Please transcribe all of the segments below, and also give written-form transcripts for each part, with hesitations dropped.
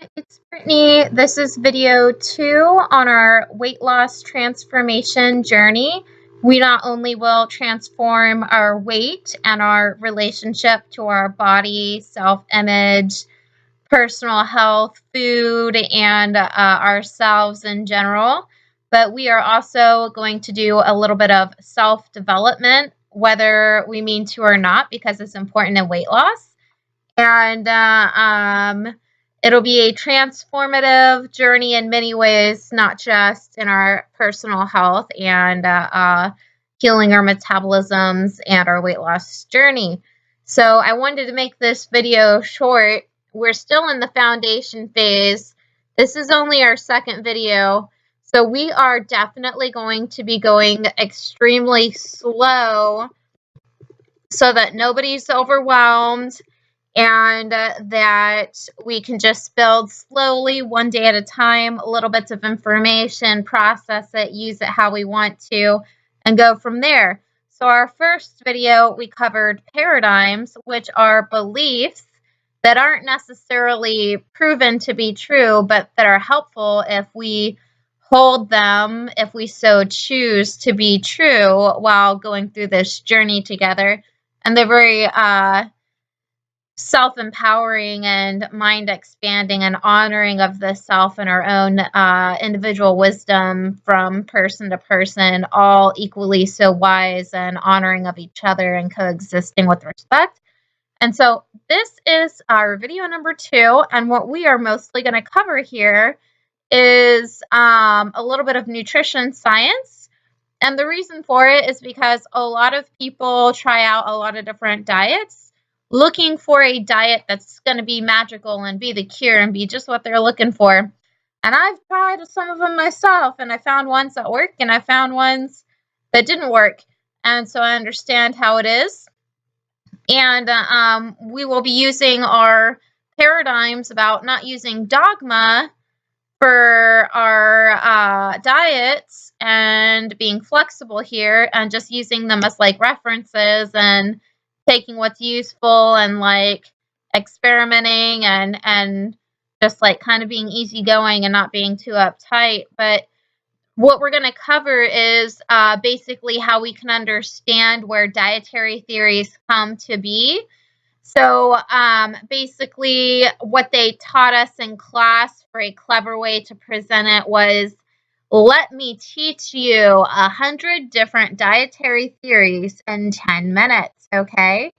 It's Brittany. This is video 2 on our weight loss transformation journey. We not only will transform our weight and our relationship to our body, self-image, personal health, food, and ourselves in general, but we are also going to do a little bit of self-development, whether we mean to or not, because it's important in weight loss. And it'll be a transformative journey in many ways, not just in our personal health and healing our metabolisms and our weight loss journey. So I wanted to make this video short. We're still in the foundation phase. This is only our second video. So we are definitely going to be going extremely slow so that nobody's overwhelmed and that we can just build slowly, one day at a time, little bits of information, process it, use it how we want to, and go from there. So our first video, we covered paradigms, which are beliefs that aren't necessarily proven to be true, but that are helpful if we hold them, if we so choose to be true while going through this journey together. And they're very self-empowering and mind-expanding and honoring of the self and our own individual wisdom from person to person, all equally so wise and honoring of each other and coexisting with respect. And so this is our video number 2, and what we are mostly going to cover here is a little bit of nutrition science. And the reason for it is because a lot of people try out a lot of different diets, looking for a diet that's going to be magical and be the cure and be just what they're looking for. And I've tried some of them myself, and I found ones that work, and I found ones that didn't work. And so I understand how it is. And we will be using our paradigms about not using dogma for our diets and being flexible here and just using them as like references and taking what's useful and like experimenting and just like kind of being easygoing and not being too uptight. But what we're going to cover is basically how we can understand where dietary theories come to be. So basically what they taught us in class for a clever way to present it was, let me teach you 100 different dietary theories in 10 minutes, okay?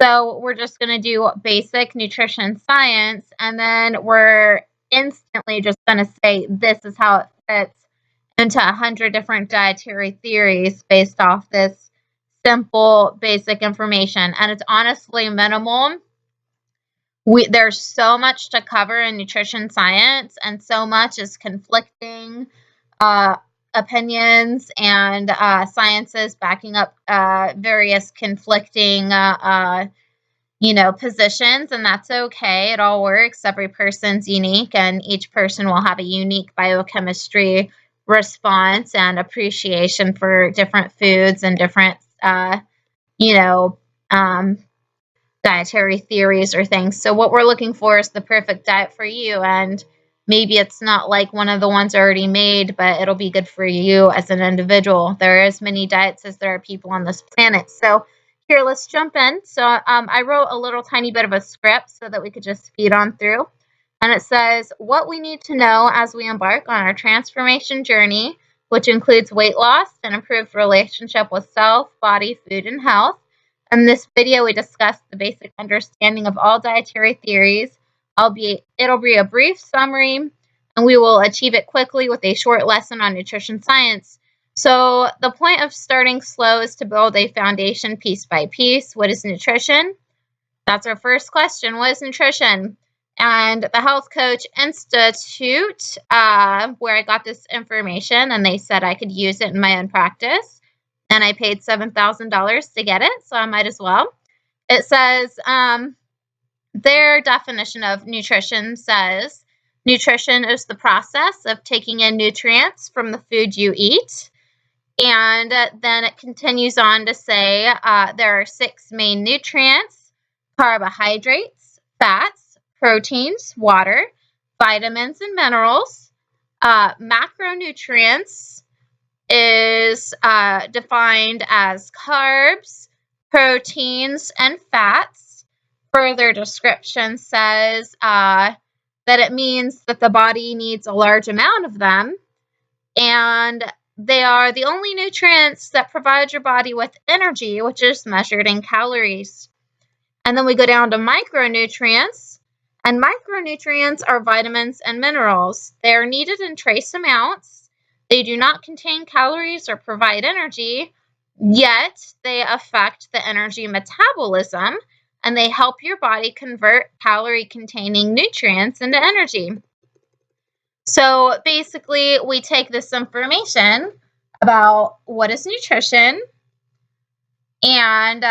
So we're just going to do basic nutrition science, and then we're instantly just going to say this is how it fits into 100 different dietary theories based off this simple, basic information. And it's honestly minimal. There's so much to cover in nutrition science, and so much is conflicting opinions and sciences backing up various conflicting positions, and that's okay. It all works. Every person's unique, and each person will have a unique biochemistry response and appreciation for different foods and different dietary theories or things. So what we're looking for is the perfect diet for you, and maybe it's not like one of the ones already made, but it'll be good for you as an individual. There are as many diets as there are people on this planet. So here, let's jump in. So I wrote a little tiny bit of a script so that we could just speed on through. And it says, what we need to know as we embark on our transformation journey, which includes weight loss and improved relationship with self, body, food, and health. In this video, we discuss the basic understanding of all dietary theories. It'll be a brief summary, and we will achieve it quickly with a short lesson on nutrition science. So the point of starting slow is to build a foundation piece by piece. What is nutrition? That's our first question. What is nutrition? And the Health Coach Institute, where I got this information, and they said I could use it in my own practice. And I paid $7,000 to get it, so I might as well. It says, their definition of nutrition says, nutrition is the process of taking in nutrients from the food you eat. And then it continues on to say there are 6 main nutrients: carbohydrates, fats, proteins, water, vitamins and minerals. Macronutrients is defined as carbs, proteins, and fats. Further description says that it means that the body needs a large amount of them, and they are the only nutrients that provide your body with energy, which is measured in calories. And then we go down to micronutrients, and micronutrients are vitamins and minerals. They are needed in trace amounts. They do not contain calories or provide energy, yet they affect the energy metabolism, and they help your body convert calorie-containing nutrients into energy. So basically, we take this information about what is nutrition, and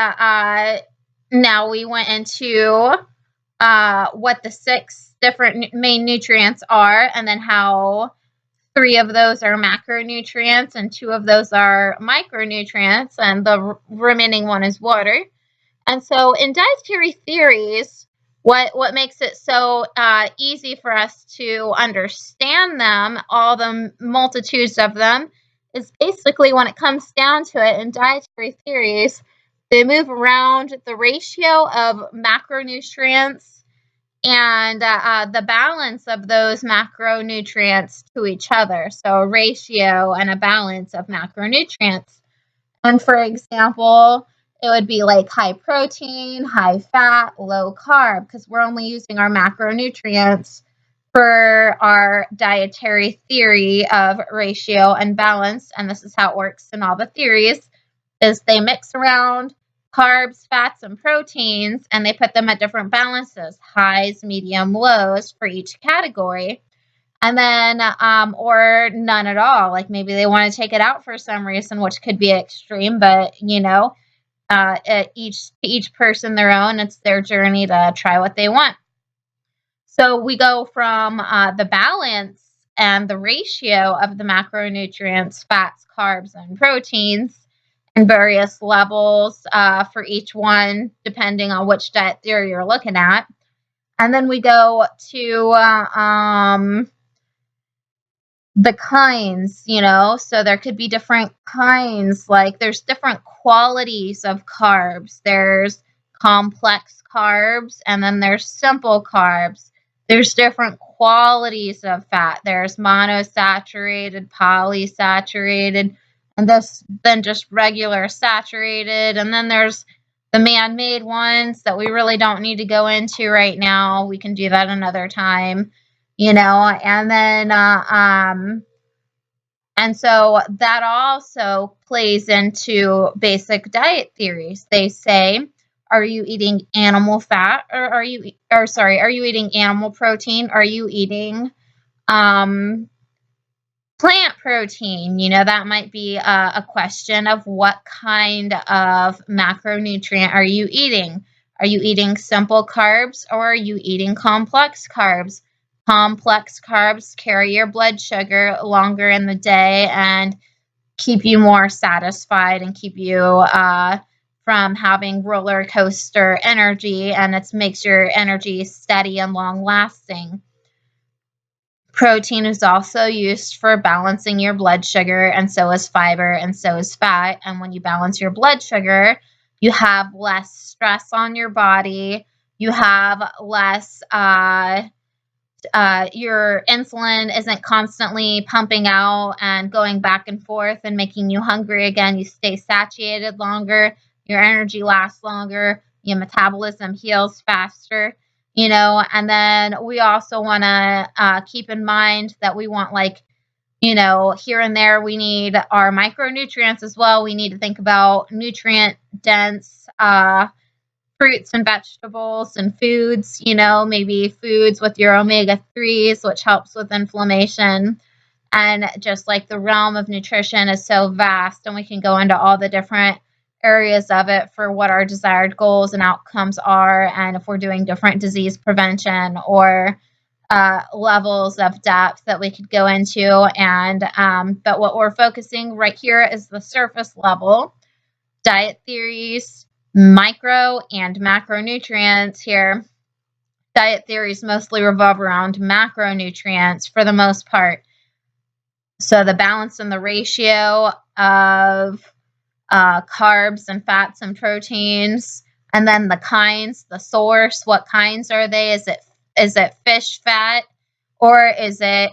now we went into what the 6 different main nutrients are, and then how 3 of those are macronutrients and 2 of those are micronutrients, and the remaining one is water. And so in dietary theories, what makes it so easy for us to understand them, all the multitudes of them, is basically when it comes down to it in dietary theories, they move around the ratio of macronutrients and the balance of those macronutrients to each other. So a ratio and a balance of macronutrients. And for example, it would be like high protein, high fat, low carb, because we're only using our macronutrients for our dietary theory of ratio and balance. And this is how it works in all the theories, is they mix around carbs, fats, and proteins, and they put them at different balances, highs, medium, lows for each category. And then, or none at all. Like maybe they want to take it out for some reason, which could be extreme, but each person their own. It's their journey to try what they want. So we go from the balance and the ratio of the macronutrients, fats, carbs, and proteins in various levels for each one, depending on which diet theory you're looking at. And then we go to the kinds, so there could be different kinds, like there's different qualities of carbs. There's complex carbs, and then there's simple carbs. There's different qualities of fat. There's monosaturated, polysaturated, and then just regular saturated. And then there's the man-made ones that we really don't need to go into right now. We can do that another time. And then, and so that also plays into basic diet theories. They say, are you eating animal fat, or are you eating animal protein? Are you eating, plant protein? That might be a question of what kind of macronutrient are you eating? Are you eating simple carbs, or are you eating complex carbs? Complex carbs carry your blood sugar longer in the day and keep you more satisfied and keep you from having roller coaster energy, and it makes your energy steady and long lasting. Protein is also used for balancing your blood sugar, and so is fiber, and so is fat. And when you balance your blood sugar, you have less stress on your body. You have less your insulin isn't constantly pumping out and going back and forth and making you hungry again. You stay satiated longer. Your energy lasts longer. Your metabolism heals faster, and then we also want to keep in mind that we want, here and there, we need our micronutrients as well. We need to think about nutrient dense fruits and vegetables and foods, maybe foods with your omega-3s, which helps with inflammation. And just like the realm of nutrition is so vast, and we can go into all the different areas of it for what our desired goals and outcomes are, and if we're doing different disease prevention or levels of depth that we could go into. And but what we're focusing right here is the surface level diet theories, micro and macronutrients here. diet theories mostly revolve around macronutrients for the most part. So the balance and the ratio of carbs and fats and proteins, and then the kinds, the source. What kinds are they? Is it fish fat, or is it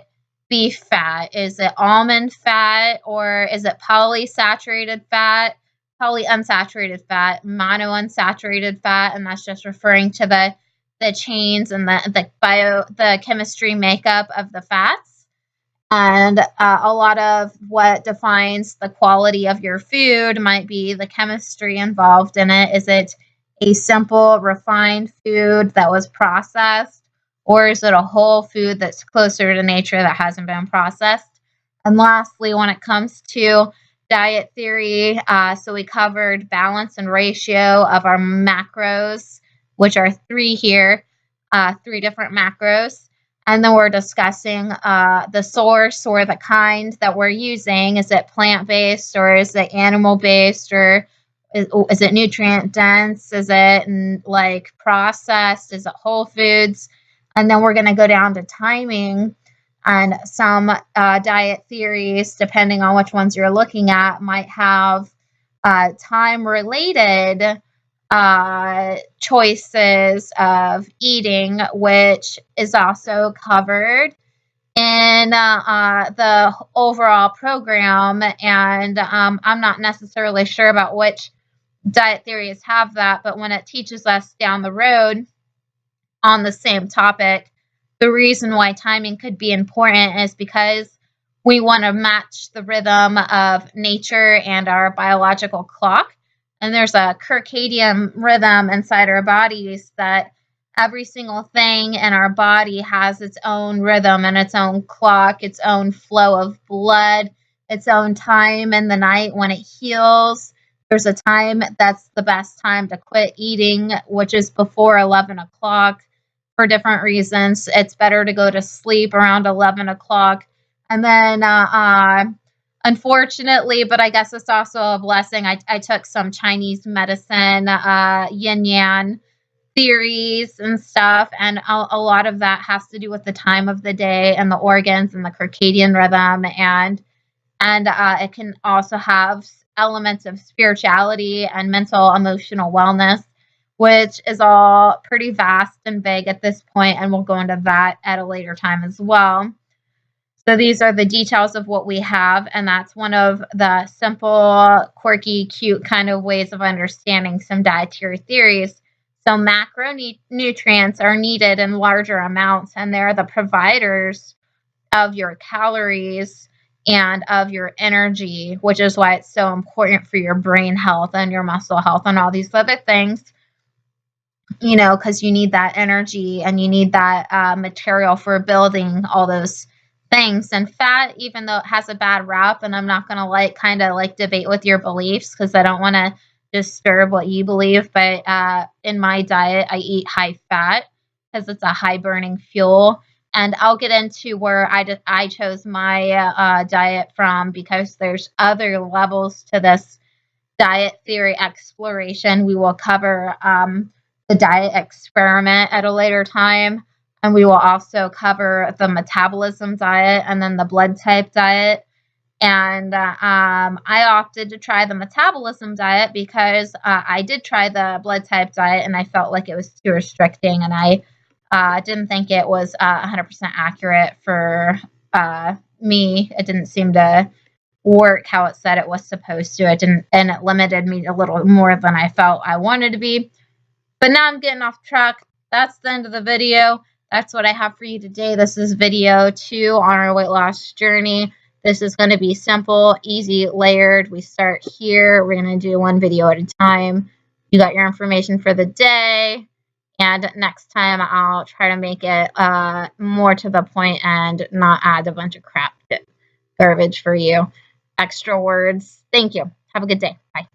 beef fat? Is it almond fat, or is it polyunsaturated fat, monounsaturated fat? And that's just referring to the chains and the chemistry makeup of the fats. And a lot of what defines the quality of your food might be the chemistry involved in it. Is it a simple, refined food that was processed, or is it a whole food that's closer to nature that hasn't been processed? And lastly, when it comes to diet theory, so we covered balance and ratio of our macros, which are 3 here, 3 different macros. And then we're discussing the source or the kind that we're using. Is it plant-based, or is it animal-based, or is it nutrient-dense? Is it like processed? Is it whole foods? And then we're going to go down to timing. And some diet theories, depending on which ones you're looking at, might have time-related choices of eating, which is also covered in the overall program. And I'm not necessarily sure about which diet theories have that, but when it teaches us down the road on the same topic, the reason why timing could be important is because we want to match the rhythm of nature and our biological clock. And there's a circadian rhythm inside our bodies that every single thing in our body has its own rhythm and its own clock, its own flow of blood, its own time in the night when it heals. There's a time that's the best time to quit eating, which is before 11 o'clock. For different reasons, it's better to go to sleep around 11 o'clock. And then, unfortunately, but I guess it's also a blessing, I took some Chinese medicine, yin-yang theories and stuff, and a lot of that has to do with the time of the day and the organs and the circadian rhythm, and it can also have elements of spirituality and mental, emotional wellness, which is all pretty vast and big at this point, and we'll go into that at a later time as well. So these are the details of what we have, and that's one of the simple, quirky, cute kind of ways of understanding some dietary theories. So macronutrients are needed in larger amounts, and they're the providers of your calories and of your energy, which is why it's so important for your brain health and your muscle health and all these other things, because you need that energy and you need that material for building all those things. And fat, even though it has a bad rap, and I'm not going to kind of debate with your beliefs because I don't want to disturb what you believe, but in my diet, I eat high fat because it's a high burning fuel. And I'll get into where I chose my diet from, because there's other levels to this diet theory exploration. We will cover the diet experiment at a later time, and we will also cover the metabolism diet and then the blood type diet. And I opted to try the metabolism diet because I did try the blood type diet and I felt like it was too restricting, and I didn't think it was 100% accurate for me. It didn't seem to work how it said it was supposed to. It didn't, and it limited me a little more than I felt I wanted to be. But now I'm getting off track. That's the end of the video. That's what I have for you today. This is video 2 on our weight loss journey. This is going to be simple, easy, layered. We start here. We're going to do one video at a time. You got your information for the day. And next time I'll try to make it more to the point and not add a bunch of crap garbage for you. Extra words. Thank you. Have a good day. Bye.